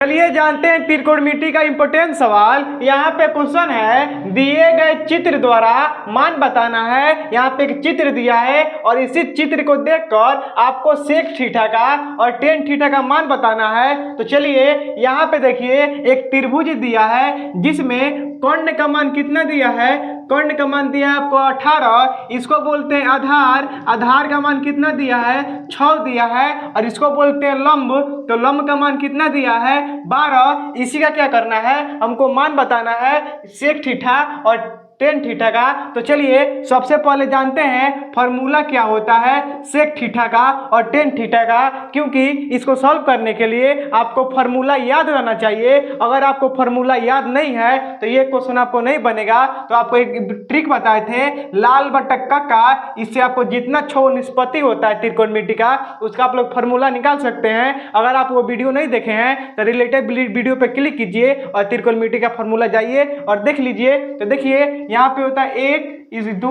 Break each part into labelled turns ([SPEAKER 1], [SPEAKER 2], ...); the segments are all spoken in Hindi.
[SPEAKER 1] चलिए जानते हैं त्रिकोणमिति का इंपॉर्टेंट सवाल। यहाँ पे क्वेश्चन है, दिए गए चित्र द्वारा मान बताना है। यहाँ पे एक चित्र दिया है और इसी चित्र को देखकर आपको सेक थीटा का और टेन थीटा का मान बताना है। तो चलिए यहाँ पे देखिए एक त्रिभुज दिया है जिसमें कर्ण का मान कितना दिया है, कर्ण का मान दिया है आपको 18। इसको बोलते हैं आधार, आधार का मान कितना दिया है 6 दिया है। और इसको बोलते हैं लंब, तो लंब का मान कितना दिया है 12। इसी का क्या करना है, हमको मान बताना है सेक थीटा और टेन थीटा का। तो चलिए सबसे पहले जानते हैं फॉर्मूला क्या होता है सेक थीटा का और टेन थीटा का, क्योंकि इसको सॉल्व करने के लिए आपको फॉर्मूला याद रहना चाहिए। अगर आपको फॉर्मूला याद नहीं है तो ये क्वेश्चन आपको नहीं बनेगा। तो आपको एक ट्रिक बताए थे लाल बटक्का का, इससे आपको जितना छो निष्पत्ति होता है त्रिकोणमिति का उसका आप लोग फॉर्मूला निकाल सकते हैं। अगर आप वो वीडियो नहीं देखे हैं तो रिलेटेड वीडियो पे क्लिक कीजिए और त्रिकोणमिति का फॉर्मूला जाइए और देख लीजिए। तो देखिए यहाँ पे होता है 1 इज 2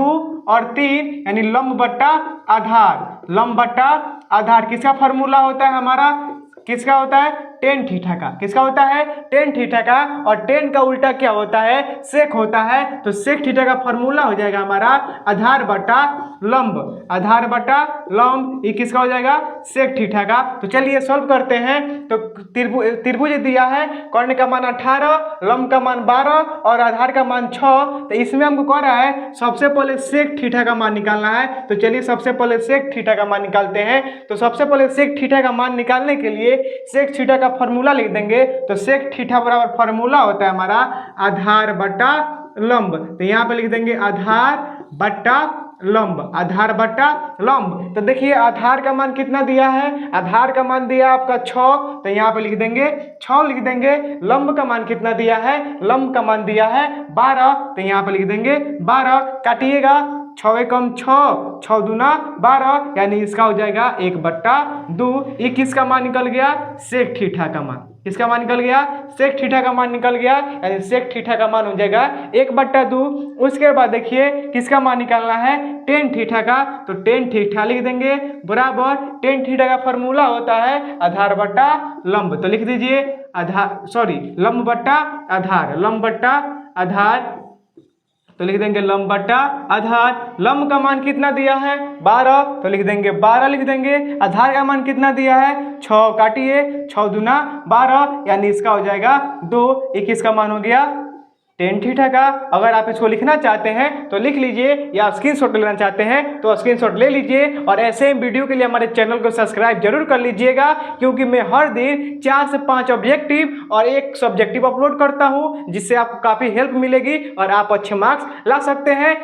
[SPEAKER 1] और 3 यानी लंब बट्टा आधार, लंब बट्टा आधार किसका फॉर्मूला होता है हमारा, किसका होता है टेन थीटा का, किसका होता है टेन थीटा का। और टेन का उल्टा क्या होता है सेक होता है। तो सेक थीटा का फॉर्मूला हो जाएगा हमारा आधार बटा लंब, आधार बटा लंब, ये किसका हो जाएगा सेक थीटा का। तो चलिए सॉल्व करते हैं। तो त्रिभुज दिया है, कर्ण का मान 18, लंब का मान 12 और आधार का मान 6। तो इसमें हमको कह रहा है सबसे पहले सेक थीटा का मान निकालना है। तो चलिए सबसे पहले सेक थीटा का मान निकालते हैं। तो सबसे पहले सेक थीटा का मान निकालने के लिए सेक थीटा का फॉर्मूला लिख देंगे। तो सेक थीटा बराबर फॉर्मूला होता है हमारा आधार बटा लंब। तो यहाँ पे लिख देंगे आधार बटा लंब, आधार बटा लंब। तो देखिए आधार का मान कितना दिया है, आधार का मान दिया आपका 6। तो यहाँ पे लिख देंगे 6 लिख देंगे। लंब का मान कितना दिया है, लंब का मान दिया है 12। तो यहाँ पे लिख देंगे 12। काटिएगा 6 एकम 6, 6 दूना 12 यानी इसका हो जाएगा 1/2। ये किसका मान निकल गया सेक थीटा का मान, किसका मान निकल गया सेक थीटा का मान निकल गया यानी सेक थीटा का मान हो जाएगा 1/2। उसके बाद देखिए किसका मान निकालना है टेन थीटा का। तो टेन थीटा लिख देंगे बराबर टेन थीटा का फॉर्मूला होता है आधार बटा लंब। तो लिख दीजिए लंब बट्टा आधार, लंब बट्टा आधार। तो लिख देंगे लंब बट्टा आधार। लंब का मान कितना दिया है 12, तो लिख देंगे 12 लिख देंगे। आधार का मान कितना दिया है 6, काटिए 6 दूना 12 यानी इसका हो जाएगा 2। 21 का मान हो गया टेन थीटा का। अगर आप इसको लिखना चाहते हैं तो लिख लीजिए, या स्क्रीनशॉट लेना चाहते हैं तो स्क्रीनशॉट ले लीजिए। और ऐसे ही वीडियो के लिए हमारे चैनल को सब्सक्राइब जरूर कर लीजिएगा, क्योंकि मैं हर दिन 4 से 5 ऑब्जेक्टिव और 1 सब्जेक्टिव अपलोड करता हूं, जिससे आपको काफ़ी हेल्प मिलेगी और आप अच्छे मार्क्स ला सकते हैं।